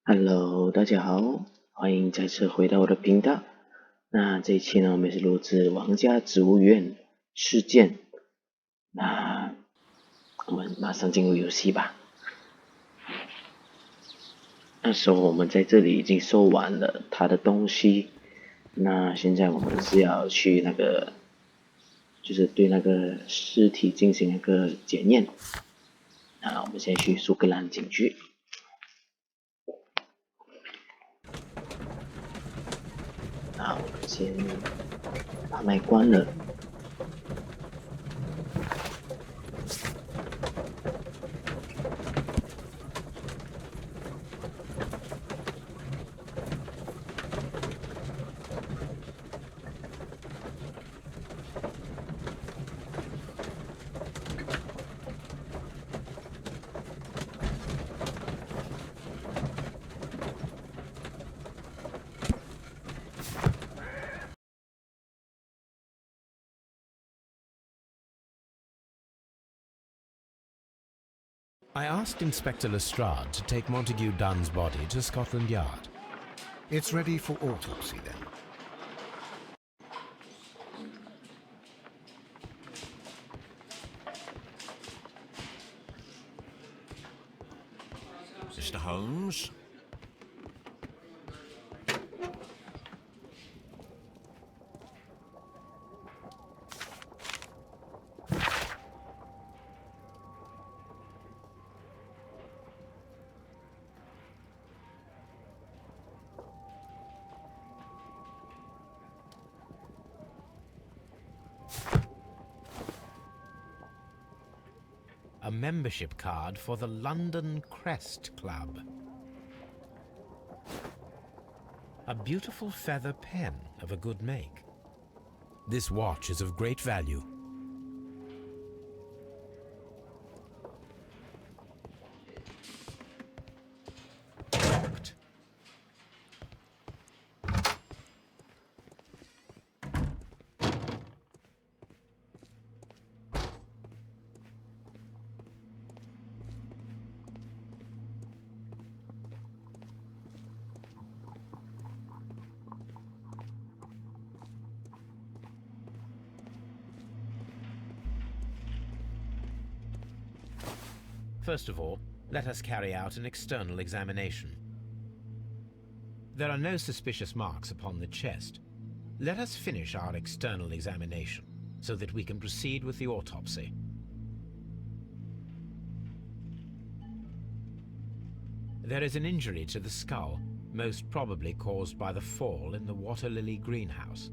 Hello，大家好，欢迎再次回到我的频道。那这一期呢，我们是录制王家植物园事件。那我们马上进入游戏吧。那时候我们在这里已经收完了他的东西，那现在我们是要去就是对那个尸体进行一个检验。那我们先去苏格兰警局。那我们先把麦关了。I asked Inspector Lestrade to take Montague Dunn's body to Scotland Yard. It's ready for autopsy, then. Mr. Holmes? A membership card for the London Crest Club. A beautiful feather pen of a good make. This watch is of great value. Locked. First of all, let us carry out an external examination. There are no suspicious marks upon the chest. Let us finish our external examination so that we can proceed with the autopsy. There is an injury to the skull, most probably caused by the fall in the water lily greenhouse.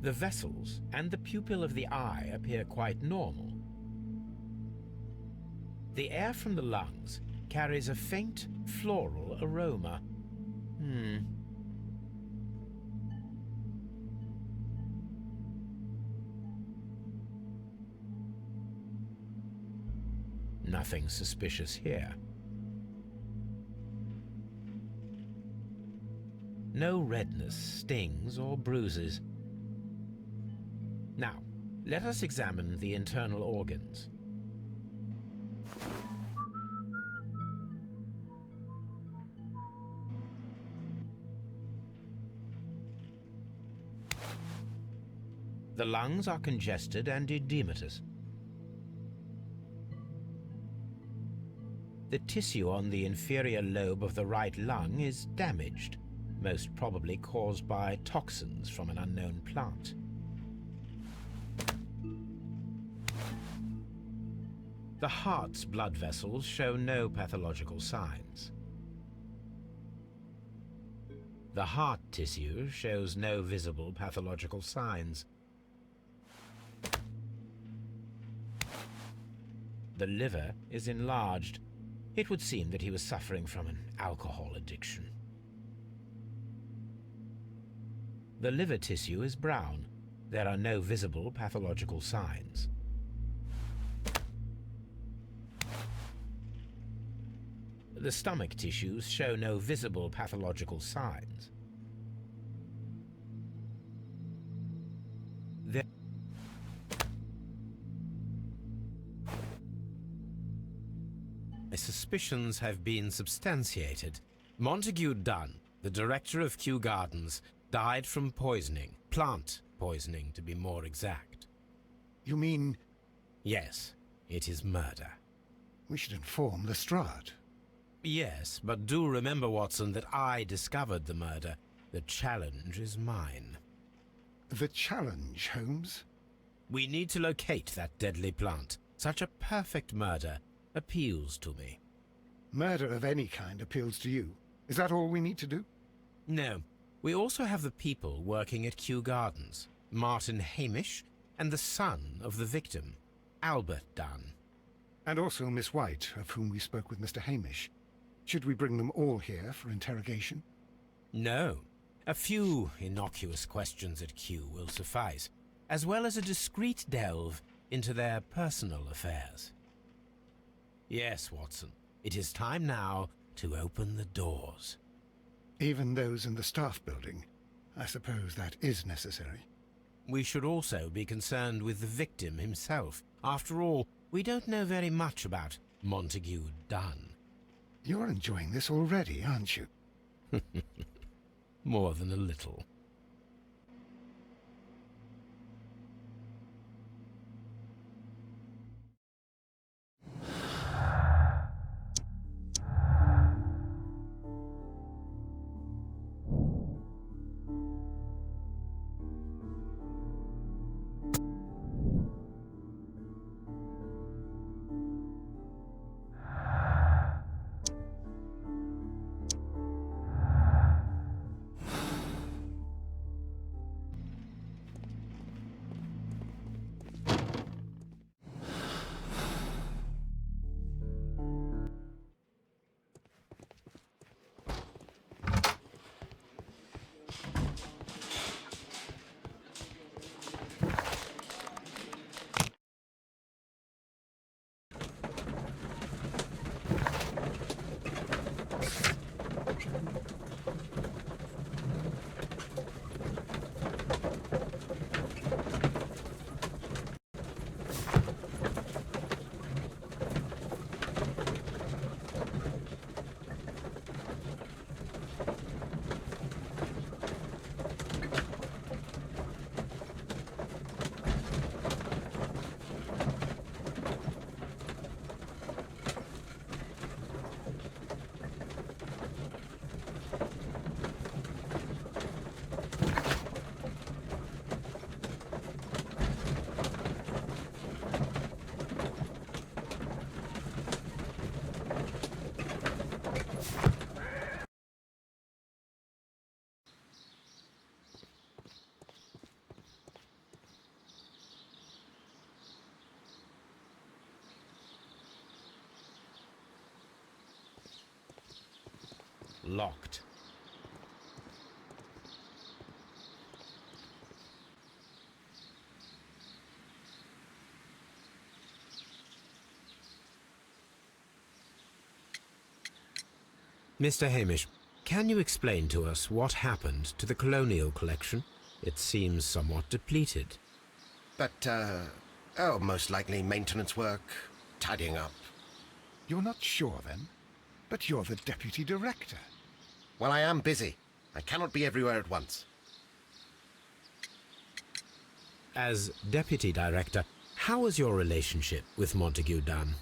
The vessels and the pupil of the eye appear quite normal. The air from the lungs carries a faint floral aroma. Nothing suspicious here. No redness, stings, or bruises. Now, let us examine the internal organs. The lungs are congested and edematous. The tissue on the inferior lobe of the right lung is damaged, most probably caused by toxins from an unknown plant. The heart's blood vessels show no pathological signs. The heart tissue shows no visible pathological signs. The liver is enlarged. It would seem that he was suffering from an alcohol addiction. The liver tissue is brown. There are no visible pathological signs. The stomach tissues show no visible pathological signs. My suspicions have been substantiated. Montague Dunn, the director of Kew Gardens, died from poisoning. Plant poisoning, to be more exact. You mean... Yes, it is murder. We should inform Lestrade. Yes, but do remember, Watson, that I discovered the murder. The challenge is mine. The challenge, Holmes? We need to locate that deadly plant. Such a perfect murder appeals to me. Murder of any kind appeals to you. Is that all we need to do? No. We also have the people working at Kew Gardens. Martin Hamish and the son of the victim, Albert Dunn. And also Miss White, of whom we spoke with Mr. Hamish. Should we bring them all here for interrogation? No. A few innocuous questions at Kew will suffice, as well as a discreet delve into their personal affairs. Yes, Watson, it is time now to open the doors. Even those in the staff building? I suppose that is necessary. We should also be concerned with the victim himself. After all, we don't know very much about Montague Dunn. You're enjoying this already, aren't you? More than a little. Locked. Mr. Hamish, can you explain to us what happened to the colonial collection? It seems somewhat depleted. But, most likely maintenance work, tidying up. You're not sure, then? But you're the deputy director. Well, I am busy. I cannot be everywhere at once. As deputy director, how was your relationship with Montague Dunn?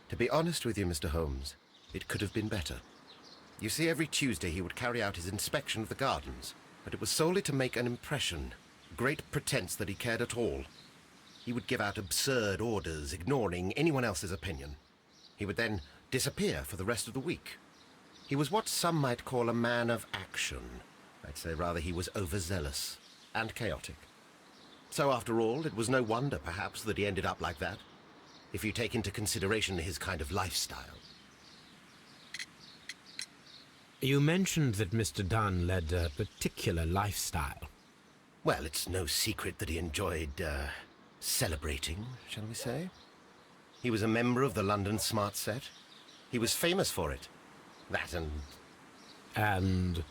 To be honest with you, Mr. Holmes, it could have been better. You see, every Tuesday he would carry out his inspection of the gardens, but it was solely to make an impression, great pretense that he cared at all. He would give out absurd orders, ignoring anyone else's opinion. He would then disappear for the rest of the week. He was what some might call a man of action. I'd say rather he was overzealous and chaotic. So after all, it was no wonder, perhaps, that he ended up like that, if you take into consideration his kind of lifestyle. You mentioned that Mr. Dunn led a particular lifestyle. Well, it's no secret that he enjoyed, celebrating, shall we say? He was a member of the London Smart Set. He was famous for it. That And?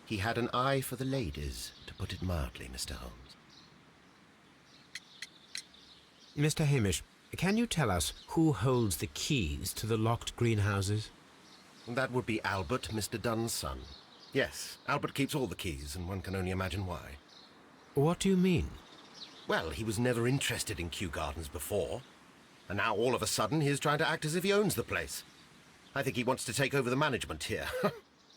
He had an eye for the ladies, to put it mildly, Mr. Holmes. Mr. Hamish, Can you tell us who holds the keys to the locked greenhouses? That would be Albert, Mr. Dunn's son. Yes, Albert keeps all the keys, and one can only imagine why. What do you mean? Well, he was never interested in Kew Gardens before, and now all of a sudden he's trying to act as if he owns the place. I think he wants to take over the management here.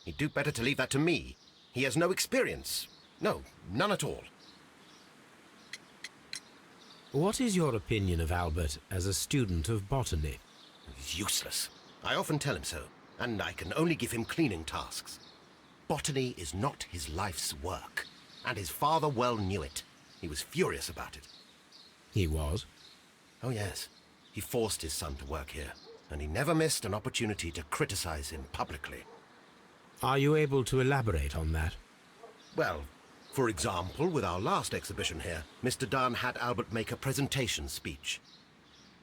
He'd do better to leave that to me. He has no experience. No, none at all. What is your opinion of Albert as a student of botany? He's useless. I often tell him so, and I can only give him cleaning tasks. Botany is not his life's work, and his father well knew it. He was furious about it. He was? Oh yes, he forced his son to work here, and he never missed an opportunity to criticize him publicly. Are you able to elaborate on that? Well, for example, with our last exhibition here, Mr. Dunn had Albert make a presentation speech.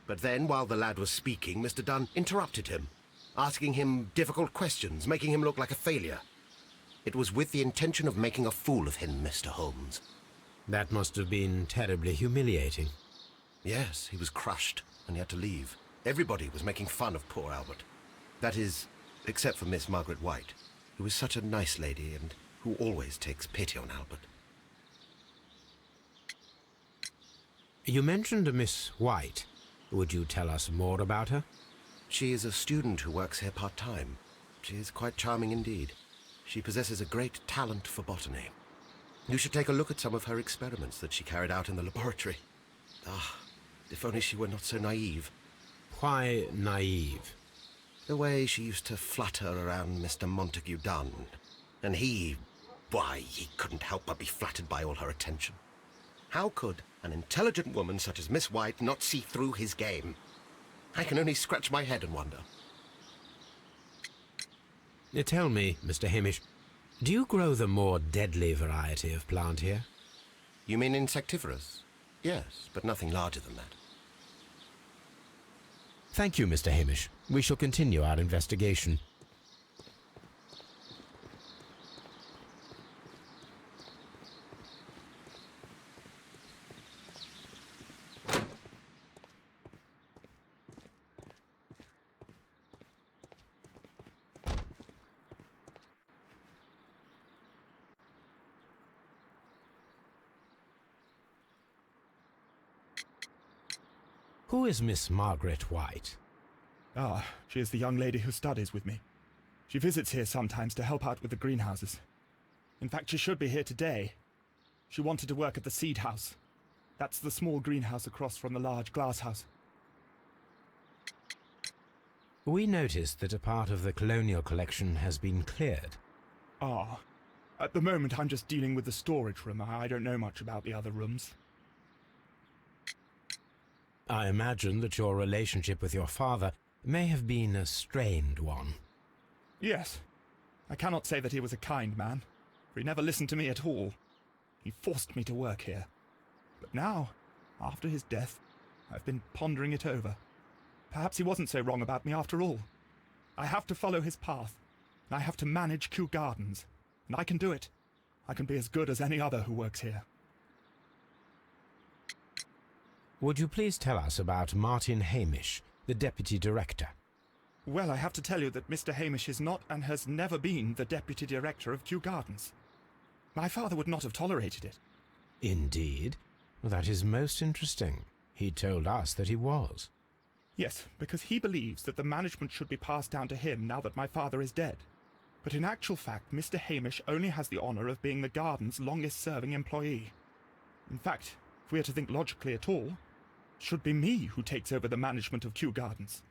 But then, while the lad was speaking, Mr. Dunn interrupted him, asking him difficult questions, making him look like a failure. It was with the intention of making a fool of him, Mr. Holmes. That must have been terribly humiliating. Yes, he was crushed, and he had to leave. Everybody was making fun of poor Albert. That is, except for Miss Margaret White, who is such a nice lady and who always takes pity on Albert. You mentioned a Miss White. Would you tell us more about her? She is a student who works here part-time. She is quite charming indeed. She possesses a great talent for botany. You should take a look at some of her experiments that she carried out in the laboratory. Ah, if only she were not so naive. Why naive? The way she used to flutter around Mr. Montague Dunn. And why, he couldn't help but be flattered by all her attention. How could an intelligent woman such as Miss White not see through his game? I can only scratch my head and wonder. Tell me, Mr. Hamish, do you grow the more deadly variety of plant here? You mean insectivorous? Yes, but nothing larger than that. Thank you, Mr. Hamish. We shall continue our investigation. Who is Miss Margaret White? Ah, she is the young lady who studies with me. She visits here sometimes to help out with the greenhouses. In fact, she should be here today. She wanted to work at the seed house. That's the small greenhouse across from the large glass house. We noticed that a part of the colonial collection has been cleared. Ah, at the moment I'm just dealing with the storage room. I don't know much about the other rooms. I imagine that your relationship with your father may have been a strained one. Yes. I cannot say that he was a kind man, for he never listened to me at all. He forced me to work here. But now, after his death, I've been pondering it over. Perhaps he wasn't so wrong about me after all. I have to follow his path, and I have to manage Kew Gardens, and I can do it. I can be as good as any other who works here. Would you please tell us about Martin Hamish, the Deputy Director? Well, I have to tell you that Mr. Hamish is not and has never been the Deputy Director of Kew Gardens. My father would not have tolerated it. Indeed? That is most interesting. He told us that he was. Yes, because he believes that the management should be passed down to him now that my father is dead. But in actual fact, Mr. Hamish only has the honour of being the garden's longest-serving employee. In fact, if we are to think logically at all, it should be me who takes over the management of Kew Gardens.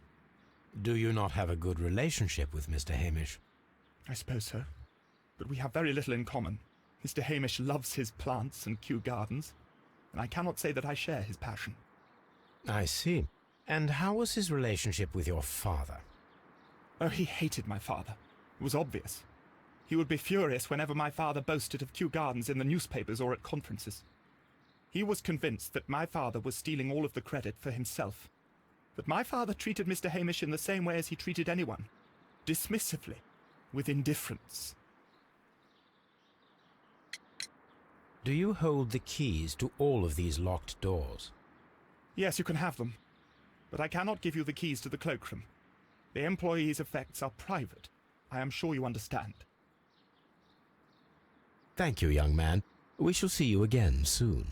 Do you not have a good relationship with Mr. Hamish? I suppose so. But we have very little in common. Mr. Hamish loves his plants and Kew Gardens, and I cannot say that I share his passion. I see. And how was his relationship with your father? Oh, he hated my father. It was obvious. He would be furious whenever my father boasted of Kew Gardens in the newspapers or at conferences. He was convinced that my father was stealing all of the credit for himself. That my father treated Mr. Hamish in the same way as he treated anyone. Dismissively. With indifference. Do you hold the keys to all of these locked doors? Yes, you can have them. but I cannot give you the keys to the cloakroom. The employees' effects are private. I am sure you understand. Thank you, young man. We shall see you again soon.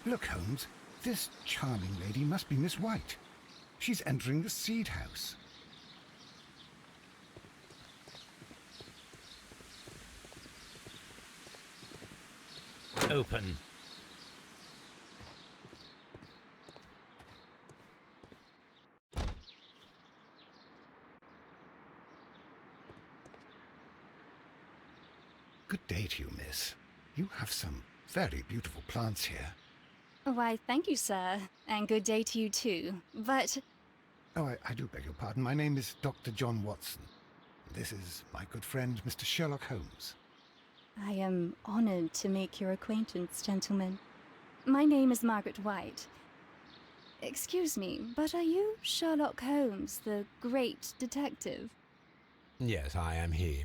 Look, Holmes, this charming lady must be Miss White. She's entering the seed house. Open. Good day to you, miss. You have some very beautiful plants here. Why, thank you, sir. And good day to you, too. But... Oh, I do beg your pardon. My name is Dr. John Watson. This is my good friend, Mr. Sherlock Holmes. I am honored to make your acquaintance, gentlemen. My name is Margaret White. Excuse me, but are you Sherlock Holmes, the great detective? Yes, I am he.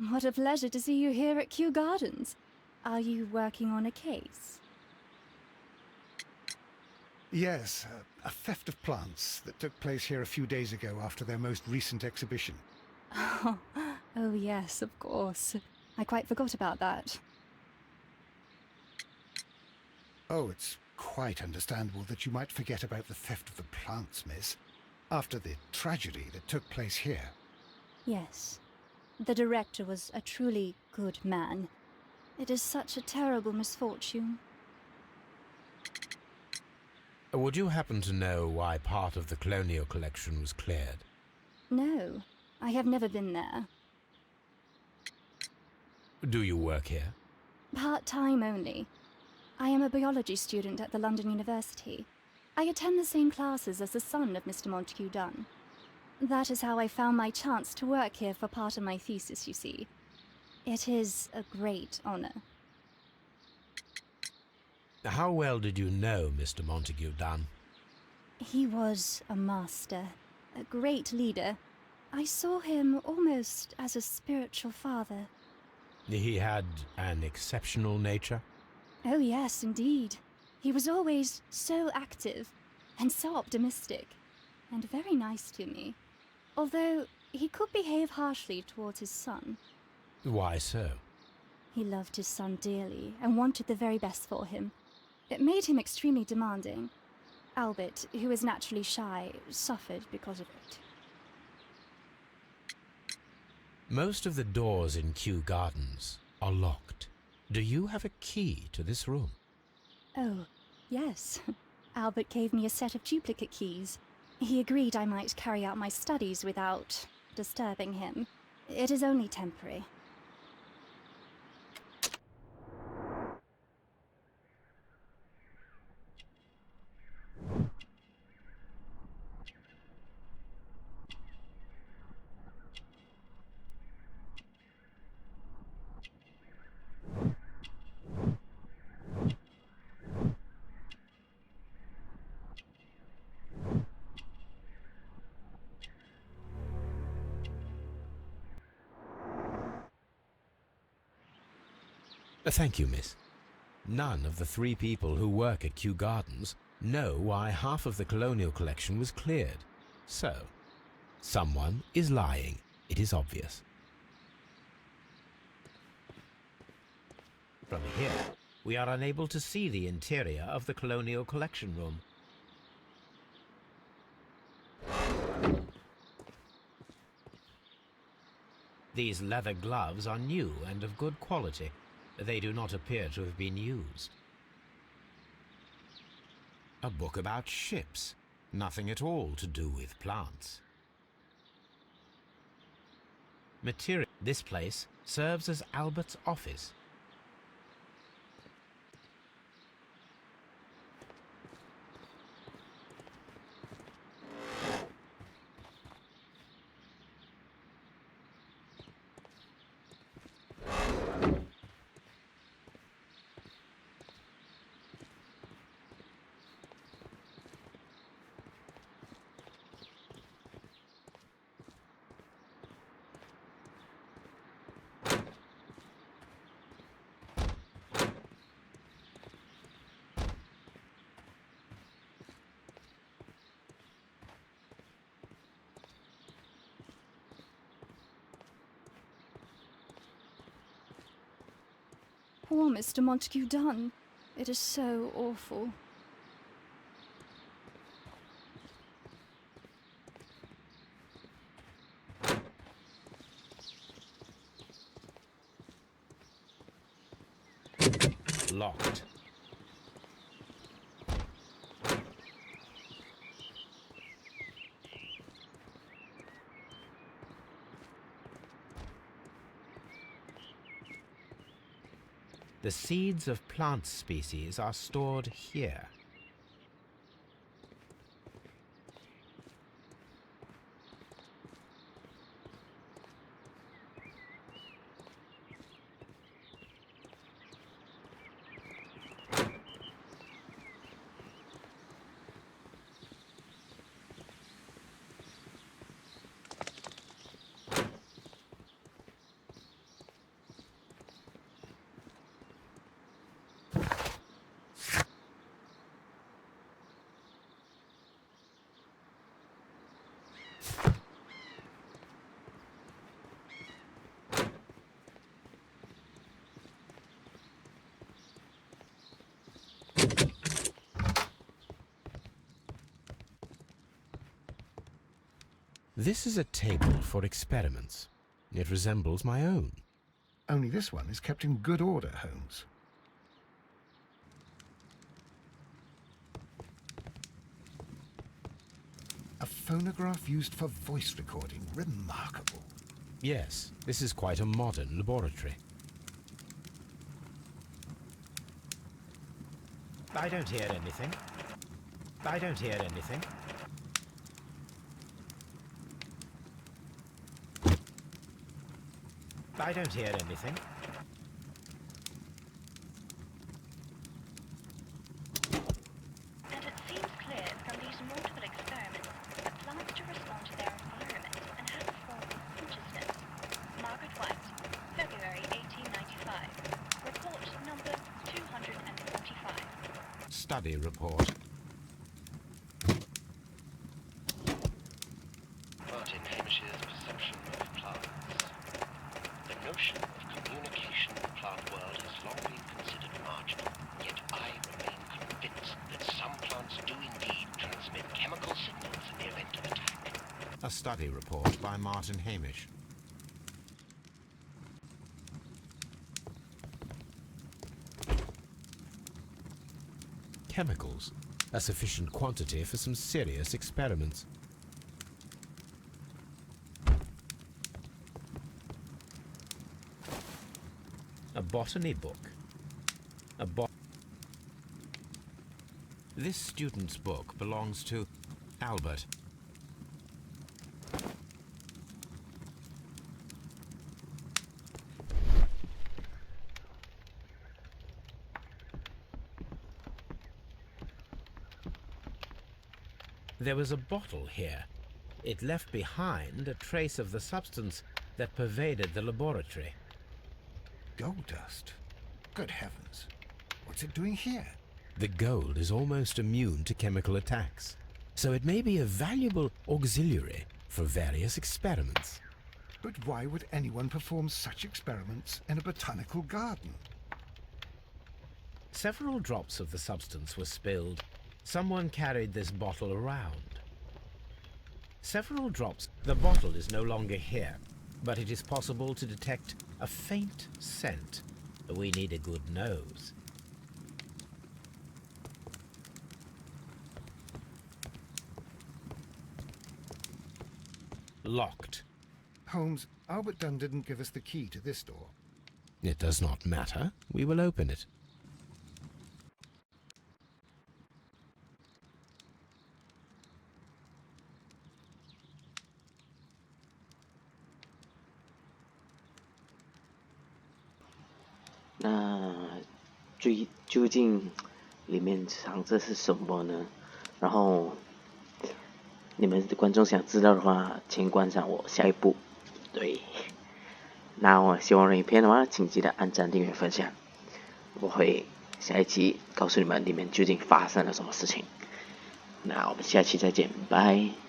What a pleasure to see you here at Kew Gardens. Are you working on a case? Yes, a theft of plants that took place here a few days ago after their most recent exhibition. Oh yes, of course. I quite forgot about that. Oh, it's quite understandable that you might forget about the theft of the plants, miss, after the tragedy that took place here. Yes. The director was a truly good man. It is such a terrible misfortune. Would you happen to know why part of the colonial collection was cleared? No, I have never been there. Do you work here? Part-time only. I am a biology student at the London University. I attend the same classes as the son of Mr. Montague Dunn. That is how I found my chance to work here for part of my thesis, you see. It is a great honor. How well did you know Mr. Montague Dunn? He was a master, a great leader. I saw him almost as a spiritual father. He had an exceptional nature? Oh yes, indeed. He was always so active and so optimistic and very nice to me. Although he could behave harshly towards his son. Why so? He loved his son dearly and wanted the very best for him. It made him extremely demanding. Albert, who is naturally shy, suffered because of it. Most of the doors in Kew Gardens are locked. Do you have a key to this room? Oh, yes. Albert gave me a set of duplicate keys. He agreed I might carry out my studies without disturbing him. It is only temporary. Thank you, miss. None of the 3 people who work at Kew Gardens know why half of the colonial collection was cleared. So, someone is lying. it is obvious. From here, we are unable to see the interior of the Colonial Collection Room. These leather gloves are new and of good quality. They do not appear to have been used. A book about ships. Nothing at all to do with plants. Material. This place serves as Albert's office. Poor Mr. Montague Dunn. It is so awful. Locked. The seeds of plant species are stored here. This is a table for experiments. It resembles my own. Only this one is kept in good order, Holmes. A phonograph used for voice recording. Remarkable. Yes, this is quite a modern laboratory. I don't hear anything. I don't hear anything. I don't hear anything. And it seems clear from these multiple experiments that plants do respond to their environment and have a form of consciousness. Margaret White, February 1895. Report number 245. Study report. Martin Hamish's perception of plants. The notion of communication in the plant world has long been considered marginal, yet I remain convinced that some plants do indeed transmit chemical signals in the event of attack. A study report by Martin Hamish. Chemicals, a sufficient quantity for some serious experiments. A botany book. This student's book belongs to Albert. There was a bottle here. It left behind a trace of the substance that pervaded the laboratory. Gold dust? Good heavens. What's it doing here? The gold is almost immune to chemical attacks, so it may be a valuable auxiliary for various experiments. But why would anyone perform such experiments in a botanical garden? Several drops of the substance were spilled. Someone carried this bottle around. Several drops. The bottle is no longer here, but it is possible to detect a faint scent. We need a good nose. Locked. Holmes, Albert Dunn didn't give us the key to this door. It does not matter. We will open it. 那究竟里面藏着是什么呢？然后你们的观众想知道的话，请观赏我下一部。对，那我希望影片的话，请记得按赞、订阅、分享。我会下一期告诉你们里面究竟发生了什么事情。那我们下期再见，拜。